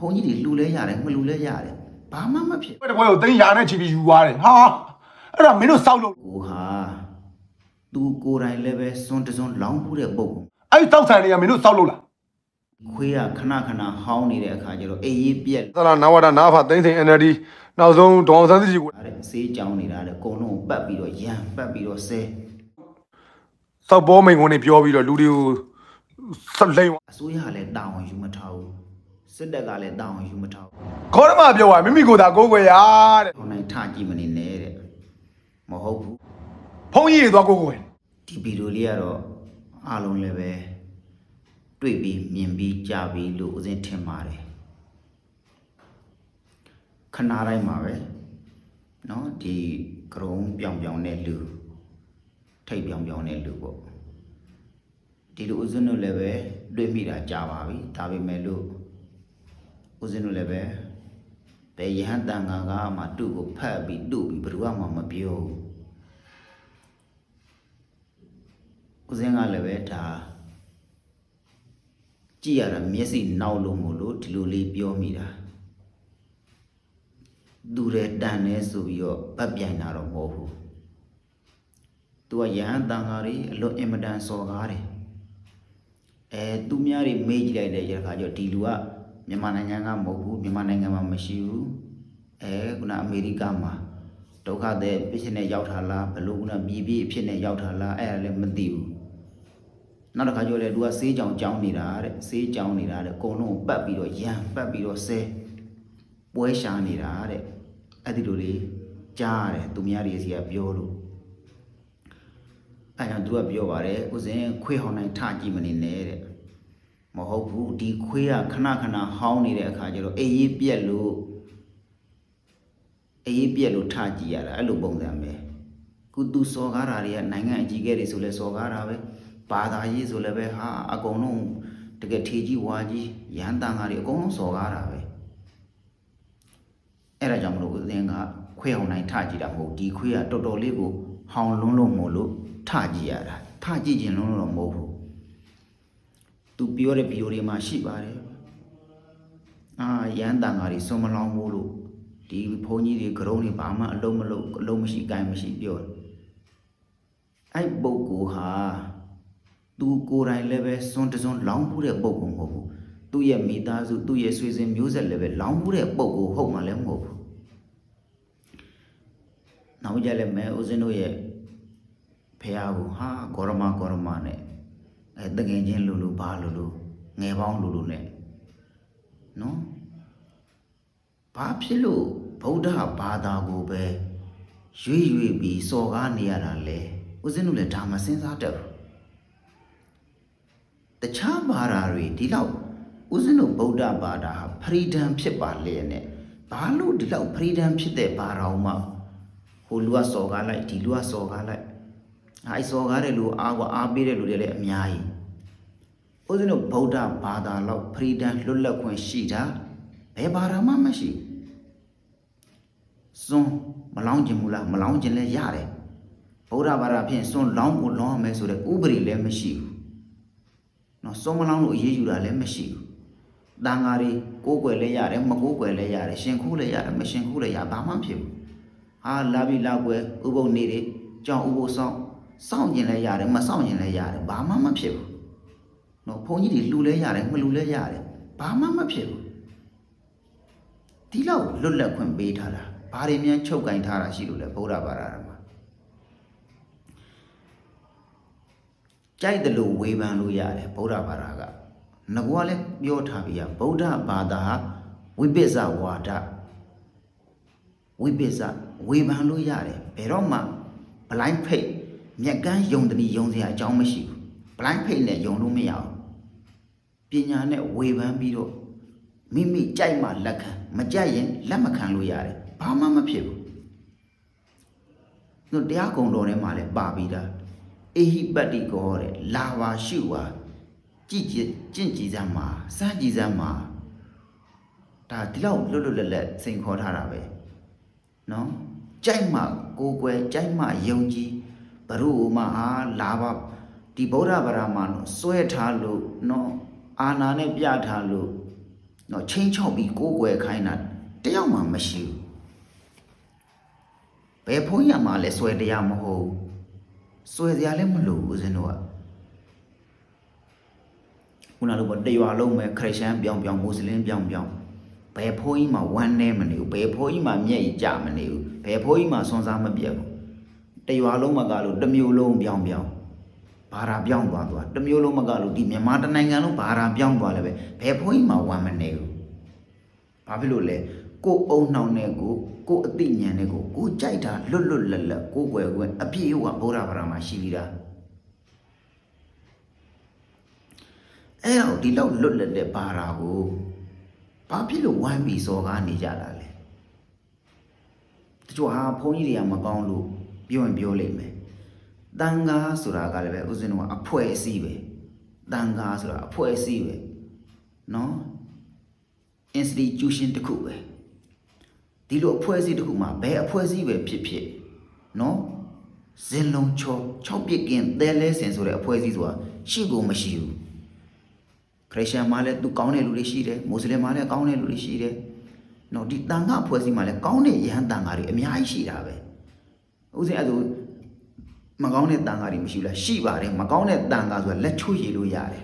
ုန်းကြီးတွေလှူလဲရတယ်မလှူလဲရတယ်ဘာမှမဖြစ် ဘယ်တပွဲကိုသိန်းရာနဲ့ချီပြီးယူသွားတယ်ဟာအဲ့ဒါမင်းတို့စောက်လို့ ကိုဟာသူကိုယ်တိုင်လည်းပဲစွန်းတစွန်းလောင်းမှုတဲ့ပုံ အဲ့ဒီတောက်ဆန်တွေကမင်းတို့စောက်လို့လား ခွေးကခဏခဏဟောင်းနေတဲ့အခါကျတော့အေးရေးပြက် သလားနဝဒနာဖသိန်းသိန်း NLD နောက်ဆုံးဒေါအောင်ဆန်းစုကြည်ကို တဲ့ဆေးကြောင်းနေတာတဲ့အကုန်လုံးပတ်ပြီးတော့ရန်ပတ်ပြီးတော့ဆဲ စောက်ပေါ်မိန်ကုန်နေပြောပြီးတော့လူတွေကိုဆက်လိမ့် အစိုးရလည်းတာဝန်ယူမထားဘူးစစ်တပ်ကလည်းတာဝန်ယူမထားဘူး ခေါ်ရမပြောပါမိမိကိုယ်သာကိုယ်ွယ်ရတဲ့ ဟောင်းနိုင်ထကြည့်မနေနဲ့တဲ့မဟုတ်ဘူး ဖုန်းကြီးတွေသွားကိုယ်ွယ် ဒီဗီဒီယိုလေးကတော့အားလုံးလည်းပဲတွေ့ပြီးမြင်ပြီးကြားပြီးလို့ဦးစင်းထင်ပါတယ်ခဏတိုင်းမှာပဲเนาะဒီကရုံပြောင်ပြောင်တဲ့လူထိတ်ပြောင်ပြောင်တဲ့လူပေါ့ဒီလိုဦးစင်းတို့လည်းပဲတွေ့မိတာကြားပါပြီဒါပေမဲ့လို့ဦးစင်းတို့လည်းပဲဘယ်ယဟန်တန်ခါကမှသူ့ကိုဖတ်ပြီးတူပြီးဘယ်သူမှမပြောဘူးဦးစင်းကလည်းပဲဒါကြည့်ရတာမျက်စိနောက်လို့မို့လို့ဒီလိုလေးပြောမိတာသူရဲတန်နေဆိုပြီးတော့ဗတ်ပြိုင်တာတော့မဟုတ်ဘူးသူကရဟန်းတန်ခါတွေအလွန်အင်မတန်စော်ကားတယ်သူများတွေမေးကြည့်လိုက်တဲ့အခါကျတော့ဒီလူကမြန်မာနိုင်ငံကမဟုတ်ဘူးမြန်မာနိုင်ငံမှာမရှိဘူးခုနအမေရိကမှာဒုက္ခတဲ့ဖြစ်နေရောက်ထားလားဘလို့ခုနပြည်ပြည်ဖြစ်နေရောက်ထားလားအဲ့ဒါလည်းမသိဘူးနောက်တစ်ခါကျတော့လေသူကဆေးကြောင်ကြောင်းနေတာတဲ့ဆေးကြောင်းနေတာတဲ့အကုန်လုံးပတ်ပြီးတော့ရန်ပတ်ပြီးတော့ဆဲပွဲရှာနေတာတဲ့အဲ့ဒီလိုလေးကြားရတယ်သူများတွေစီကပြောလို့အဲ့ကြောင့်သူကပြောပါတယ်ဦးစင်းခွေးဟောင်းနိုင်ထကြည့်မနေနဲ့တဲ့မဟုတ်ဘူးဒီခွေးကခဏခဏဟောင်းနေတဲ့အခါကျတော့အေးရေးပြက်လို့ထကြည့်ရတာအဲ့လိုပုံစံပဲခုသူစော်ကားတာတွေကနိုင်ငံအကြီးအကဲတွေဆိုလဲစော်ကားတာပဲဘာသာရေးဆိုလည်းပဲဟာအကုန်လုံးတကယ်ထေကြီးဝါကြီးရန်တန်ကားတွေအကုန်လုံးစော်ကားတာပဲအဲ့ဒါကြောင့်မလို့ဦးစင်းကခွေးဟောင်းနိုင်ထကြည့်တာမဟုတ်ဒီခွေးကတော်တော်လေးကိုဟောင်းလွန်းလို့မို့လို့ထကြည့်ရတာထကြည့်ခြင်းလုံးတော့မဟုတ်ဘူးသူပြောတဲ့ဗီဒီယိုတွေမှာရှိပါတယ်ရန်တန်ကားတွေစွန်မလောင်းဘူးလို့ဒီဘုန်းကြီးတွေကရုံးတွေဘာမှအလုံးမလုံးအလုံးမရှိကိုင်းမရှိပြောအဲ့ပုဂ္ဂိုလ်ဟာသူကိုယ်တိုင်လည်းပဲစွန်းတစွန်းလောင်းမှုတဲ့ပုဂ္ဂိုလ်မဟုတ်ဘူးသူ့ရဲ့မိသားစုသူ့ရဲ့ဆွေစဉ်မျိုးဆက်လည်းပဲလောင်းမှုတဲ့ပုဂ္ဂိုလ်ဟုတ်မှလည်းမဟုတ်ဘူးနောက်ကြလည်းမဲဦးစင်းတို့ရဲ့ဖះကိုဟာဂေါရမနဲ့တကယ်ချင်းလူဘာလူငယ်ပေါင်းလူနဲ့နော်ဘာဖြစ်လို့ဗုဒ္ဓဘာသာကိုပဲရွေ့ပြီးစော်ကားနေရတာလဲဦးစင်းတို့လည်းဒါမှစဉ်းစားတတ်ဘူးတခြားဘာသာတွေဒီလောက်ဦးဇင်းတို့ဗုဒ္ဓဘာသာဟာဖရီဒမ်ဖြစ်ပါလေနဲ့ဘာလို့ဒီလောက်ဖရီဒမ်ဖြစ်တဲ့ဘာသာအောင်မှဟိုလူကစော်ကားလိုက်ဒီလူကစော်ကားလိုက်စော်ကားတဲ့လူအားပေးတဲ့လူတွေလည်းအများကြီးဦးဇင်းတို့ဗုဒ္ဓဘာသာလောက်ဖရီဒမ်လွတ်လပ်ခွင့်ရှိတာဘယ်ဘာသာမှမရှိစွန်းမလောင်းကျင်ဘူးလားမလောင်းကျင်လည်းရတယ်ဗုဒ္ဓဘာသာဖြင့်စွန်းလောင်းဖို့လောင်းရမယ်ဆိုတဲ့ဥပဒေလည်းမရှိဘူးနော်စွန်းမလောင်းလို့အရေးယူတာလည်းမရှိဘူးတန်ဃာတွေကိုးကွယ်လည်းရတယ်မကိုးကွယ်လည်းရတယ်ရှင်ခိုးလည်းရတယ်မရှင်ခိုးလည်းရဘာမှမဖြစ်ဘူးလာပြီးလာကွယ်ဥပုပ်နေတယ်ကြောင်ဥပုပ်စောင့်ကျင်လည်းရတယ်မစောင့်ကျင်လည်းရတယ်ဘာမှမဖြစ်ဘူးနော်ဘုန်းကြီးတွေလှူလည်းရတယ်မလှူလည်းရတယ်ဘာမှမဖြစ်ဘူးဒီလောက်လွတ်လပ်ခွင့်ပေးထားတာဘာတွေများချုပ်ကင်ထားတာရှိလို့လဲဗုဒ္ဓဘာသာမှာကြိုက်တယ်လို့ဝေဖန်လို့ရတယ်ဗုဒ္ဓဘာသာကငကွာလည်းပြောထားပြီးဗုဒ္ဓဘာသာဝိပဿဝါဒဝိပဿဝေဖန်လို့ရတယ်ဘယ်တော့မှ blind faith မြက်ကန်းယုံတည်းယုံစရာအကြောင်းမရှိဘူး blind faith နဲ့ယုံလို့မရဘူးပညာနဲ့ဝေဖန်ပြီးတော့မိမိကြိုက်မှလက်ခံမကြိုက်ရင်လက်မခံလို့ရတယ်ဘာမှမဖြစ်ဘူးတို့တရားကုံတော်ထဲမှာလည်းပါပြီးသားအေဟိပတ္တိကောတဲ့လာပါရှုပါကြင့်ကြည်စမ်းမှာစမ်းကြည်စမ်းမှာဒါဒီလောက်လွတ်လပ်စိန်ခေါ်ထားတာပဲနော်ကြိုက်မှကိုယ်ွယ်ကြိုက်မှယုံကြည်ဘရုမှလာပါဒီဗုဒ္ဓဘာသာမှာစွဲထားလို့နော်အာနာနဲ့ပြထားလို့ နော်ချင်းချောက်ပြီးကိုးကွယ်ခိုင်းတာတယောက်မှမရှိဘူးဘယ်ဘုန်းကြီးမှလည်းဆွဲတရားမဟုတ်ဘူးဆွဲစရာလည်းမလိုဘူးဦးဇင်းတို့ကခုနလိုပေါ့တရွာလုံးပဲခရစ်ယာန်ပြောင်းမွတ်စလင်ပြောင်းဘယ်ဘုန်းကြီးမှဝမ်းနေမနေဘူးဘယ်ဘုန်းကြီးမှမျက်ရည်ကျမနေဘူးဘယ်ဘုန်းကြီးမှဆွမ်းစားမပြတ်ဘူးတရွာလုံးမကလို့တစ်မျိုးလုံးပြောင်းဘာသာပြောင်းသွားတစ်မျိုးလုံးမကလို့ဒီမြန်မာတနိုင်ငံလုံးဘာသာပြောင်းသွားလည်းပဲဘယ်ဘုန်းကြီးမှဝမ်းမနေဘူးဘာဖြစ်လို့လဲကိုအုံနှောင်းနဲ့ကိုအသိဉာဏ်နဲ့ကိုကြိုက်တာလွတ်လပ်ကိုွယ်ခွင့်အပြည့်အဝဗုဒ္ဓဘာသာမှာရှိပြီးသားအဲ့တော့ဒီလောက်လွတ်လပ်တဲ့ဘာသာကိုဘာဖြစ်လို့ဝမ်းပြီးစော်ကားနေကြတာလဲတချို့ဟာဘုန်းကြီးတွေကမကောင်းလို့ပြောလိမ့်မယ်တန်ခါဆိုတာကလည်းပဲဦးဇင်းတို့ကအဖွဲ့အစည်းပဲတန်ခါဆိုတာအဖွဲ့အစည်းပဲနော် institution တစ်ခုပဲဒီလိုအဖွဲ့အစည်းတစ်ခုမှာဘယ်အဖွဲ့အစည်းပဲဖြစ်နော်ဇင်လုံး6ပြစ်ကင်းသဲလဲစင်ဆိုတဲ့အဖွဲ့အစည်းဆိုတာရှိကိုမရှိဘူးခရစ်ယာန်မှာလည်းသူကောင်းတဲ့လူတွေရှိတယ်မွတ်စလင်မှာလည်းကောင်းတဲ့လူတွေရှိတယ်နော်ဒီတန်ခါအဖွဲ့အစည်းမှာလည်းကောင်းတဲ့ယဟန်တန်ခါတွေအများကြီးရှိတာပဲဦးဇင်းအဲ့ဒါမကောင်းတဲ့တန်ခါတွေမရှိဘူးလားရှိပါတယ်မကောင်းတဲ့တန်ခါဆိုတာလက်ချွေရည်လို့ရတယ်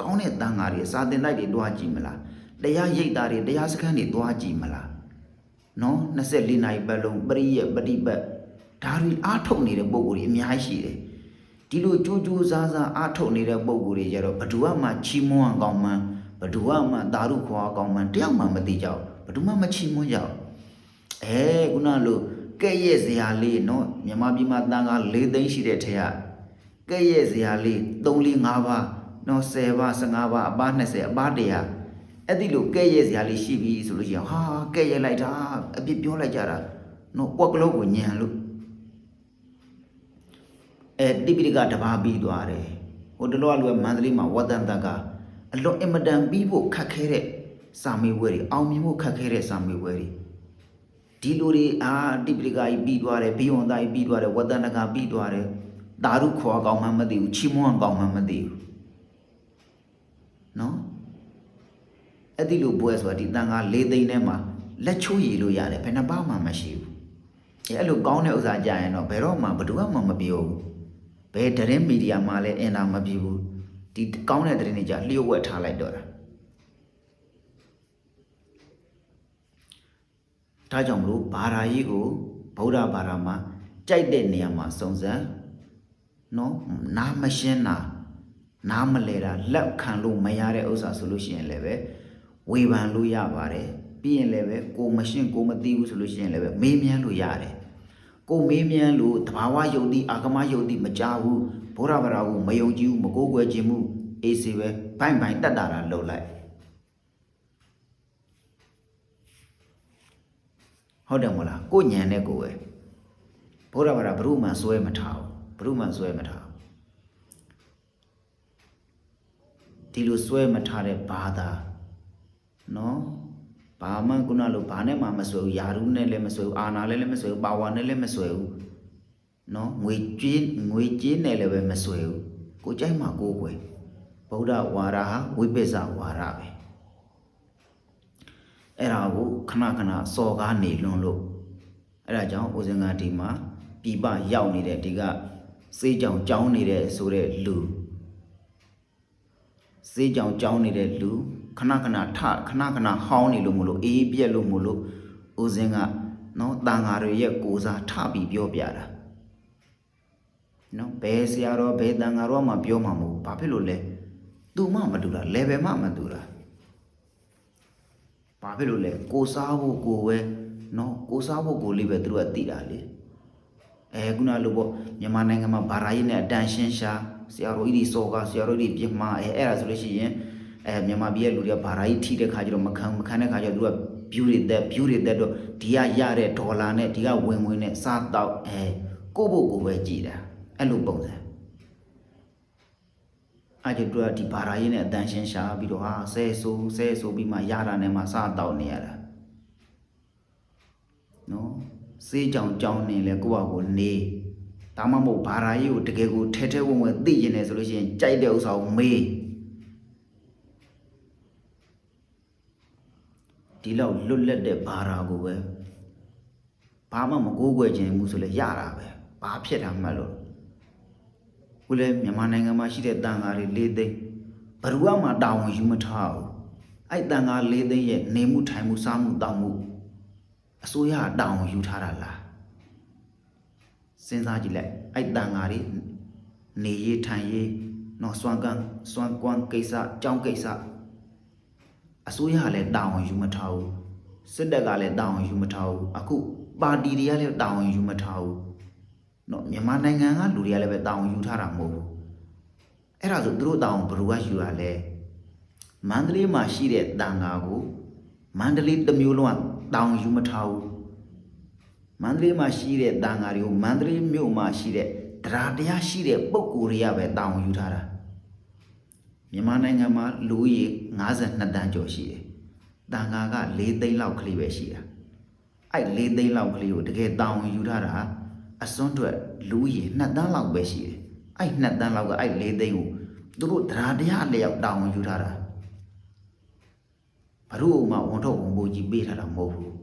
ကောင်းတဲ့တန်ခါတွေစာသင်တိုက်တွေတွားကြည့်မလားတရားရိပ်တာတွေတရားစခန်းတွေတွားကြည့်မလားနော်24နာရီပတ်လုံးပရိယပฏิပတ်ဒါတွေအားထုတ်နေတဲ့ပုံကိုယ်တွေအများကြီးရှိတယ်ဒီလိုကြိုးကြိုးစားစားအားထုတ်နေတဲ့ပုံကိုယ်တွေကြတော့ဘဒူမှချီးမွမ်းအောင်ကောင်းမှန်းဘဒူမှသာဓုခေါ်အောင်ကောင်းမှန်းတယောက်မှမသိကြဘူးဘဒူမှမချီးမွမ်းကြဘူးခုနလိုကဲ့ရဲ့စရာလေးနော်မြန်မာပြည်မှာတန်ခါ4သိန်းရှိတဲ့ထဲကကဲ့ရဲ့စရာလေး3 4 5ပါးနော်10ပါး15ပါးအပါး20အပါး100အဲ့ဒီလိုကဲ့ရဲ့စရာလေးရှိပြီဆိုလို့ရှိရင်ဟာကဲ့ရဲ့လိုက်တာအပြစ်ပြောလိုက်ကြတာနော်ပွက်ကလုံးကိုညံလို့တိပိဋကတပါးပြီးသွားတယ်ဟိုတလောကလူကမန္တလေးမှာဝတ္တန်တကအလွန်အင်မတန်ပြီးဖို့ခက်ခဲတဲ့စာမေးပွဲတွေအောင်မြင်ဖို့ခက်ခဲတဲ့စာမေးပွဲတွေဒီလိုတွေတိပိဋကကြီးပြီးသွားတယ်ဘိယွန်သားကြီးပြီးသွားတယ်ဝတ္တန်တကပြီးသွားတယ်သာဓုခေါ်ကောင်းမှမသိဘူးချီးမွမ်းကောင်းမှမသိဘူးနော်အဲ့ဒီလိုပွဲဆိုတာဒီတန်ခါ4သိန်းထဲမှာလက်ချိုးရည်လို့ရတယ်ဘယ်နှပါမှမရှိဘူးအဲ့လိုကောင်းတဲ့ဥစ္စာကြရင်တော့ဘယ်တော့မှဘယ်သူမှမပြောဘူးဘယ်သတင်းမီဒီယာမှလည်းအင်တာမပြဘူးဒီကောင်းတဲ့သတင်းတွေကြလျှို့ဝှက်ထားလိုက်တော့တာဒါကြောင့်မလို့ဘာသာရေးကိုဗုဒ္ဓဘာသာမှာကြိုက်တဲ့နေရာမှာစုံစမ်းနော်နားမရှင်းတာနားမလဲတာလက်ခံလို့မရတဲ့ဥစ္စာဆိုလို့ရှိရင်လည်းပဲဝေဖန်လို့ရပါတယ်ပြီးရင်လည်းပဲကိုမရှင်းကိုမသိဘူးဆိုလို့ရှိရင်လည်းပဲမေးမြန်းလို့ရတယ်ကိုမေးမြန်းလို့တဘာဝယုံတိအာဂမယုံတိမကြဘူးဘုရားဗရာကိုမယုံကြည်ဘူးမကိုးကွယ်ခြင်းမှုအေးစေပဲဘိုင်တတ်တာလှုပ်လိုက်ဟုတ်တယ်မလားကိုညံတဲ့ကိုပဲဘုရားဗရာဘုရုမှန်ဆွဲမထားဘူးဘုရုမှန်ဆွဲမထားဒီလိုဆွဲမထားတဲ့ဘာသာနော်ဘာမှခုနလိုဘာနဲ့မှမဆွဲဘူးယာရုနဲ့လည်းမဆွဲဘူးအာနာလည်းမဆွဲဘူးပါဝါနဲ့လည်းမဆွဲဘူးနော်ငွေကြေးနဲ့လည်းပဲမဆွဲဘူးကိုကြိုက်မှကိုယ်ွယ်ဗုဒ္ဓဝါဒဟာဝိပဿနာဝါဒပဲအဲ့ဒါကိုခဏစော်ကားနေလွန်းလို့အဲ့ဒါကြောင့်ဦးဇင်ကဒီမှာပြပရောက်နေတဲ့ဒီကစေးကြောင်ကြောင်းနေတဲ့ဆိုတဲ့လူစေးကြောင်ကြောင်းနေတဲ့လူခဏဟောင်းနေလို့မလို့အေးပြက်လို့မလို့ဦးဇင်းကနော်တန်ဃာတွေရဲ့ကိုးစားထပြီးပြောပြတာနော်ဘယ်ဆရာတော်ဘယ်တန်ဃာတော်မှပြောမှာမဟုတ်ဘာဖြစ်လို့လဲသူမှမတူတာ level မှမတူတာဘာဖြစ်လို့လဲကိုစားဖို့ကိုပဲနော်ကိုစားဖို့ကိုလေးပဲသူတို့ကသိတာလေခုနလိုပေါ့မြန်မာနိုင်ငံမှာဘာသာရေးနဲ့အတန်ရှင်းရှာဆရာတော်ကြီးစော်ကားဆရာတော်ကြီးပြမအဲ့ဒါဆိုလို့ရှိရင်မြန်မာပြည်ရဲ့လူတွေကဘာသာရေးထိတဲ့ခါကျတော့မခံတဲ့ခါကျတော့သူက view တွေတက်တော့ဒီကရတဲ့ဒေါ်လာနဲ့ဒီကဝင်နဲ့စားတော့ကိုယ့်ဘုတ်ကိုပဲကြည်တာအဲ့လိုပုံစံအဲ့ဒီတို့ကဒီဘာသာရေးနဲ့အတန်ရှင်းရှာပြီးတော့ဆဲဆိုပြီးမှရတာနဲ့မှစားတော့နေရတာနော်စေးကြောင်နေလဲကိုယ့်ဘာကိုနေဒါမှမဟုတ်ဘာသာရေးကိုတကယ်ကိုထဲဝင်သိကျင်တယ်ဆိုလို့ရှိရင်ကြိုက်တဲ့ဥစ္စာကိုမေး ဒီလောက်လွတ်လပ်တဲ့ဘာသာကိုပဲဘာမှမကိုးကွယ်ခြင်းဘူးဆိုလဲရတာပဲဘာဖြစ်တာမှတ်လို့ခုလဲမြန်မာနိုင်ငံမှာရှိတဲ့တန်ဃာတွေ၄သိန်းဘယ်သူမှတာဝန်ယူမထားဘူးအဲ့တန်ဃာ၄သိန်းရဲ့နေမှုထိုင်မှုစားမှုတောင်းမှုအစိုးရတာဝန်ယူထားတာလားစဉ်းစားကြည့်လိုက်အဲ့တန်ဃာတွေနေရေးထိုင်ရေးနော်စွမ်းကွမ်းကိစ္စကြောင်းကိစ္စအစိုးရကလည်းတာဝန်ယူမထားဘူးစစ်တပ်ကလည်းတာဝန်ယူမထားဘူးအခုပါတီတွေကလည်းတာဝန်ယူမထားဘူးနော်မြန်မာနိုင်ငံကလူတွေကလည်းပဲတာဝန်ယူထားတာမဟုတ်ဘူးအဲ့ဒါဆိုသူတို့တာဝန်ဘယ်သူကယူရလဲမန္တလေးမှာရှိတဲ့တန်ဃာကိုမန္တလေးတစ်မျိုးလုံးကတာဝန်ယူမထားဘူးမန္တလေးမှာရှိတဲ့တန်ဃာတွေကိုမန္တလေးမြို့မှာရှိတဲ့တရားရှိတဲ့ပုဂ္ဂိုလ်တွေကပဲတာဝန်ယူထားတာမြန်မာနိုင်ငံမှာလူဦးရေ52တန်းကျော်ရှိတယ်တန်ဃာက4သိန်းလောက်ကလေးပဲရှိတာအဲ့4သိန်းလောက်ကလေးကိုတကယ်တာဝန်ယူထားတာအစွန်းထွက်လူဦးရေ2တန်းလောက်ပဲရှိတယ်အဲ့2တန်းလောက်ကအဲ့4သိန်းကိုသူတို့တရားလျောက်တာဝန်ယူထားတာဘလို့မှဝန်ထုတ်ဝန်ပိုးကြီးပေးထားတာမဟုတ်ဘူး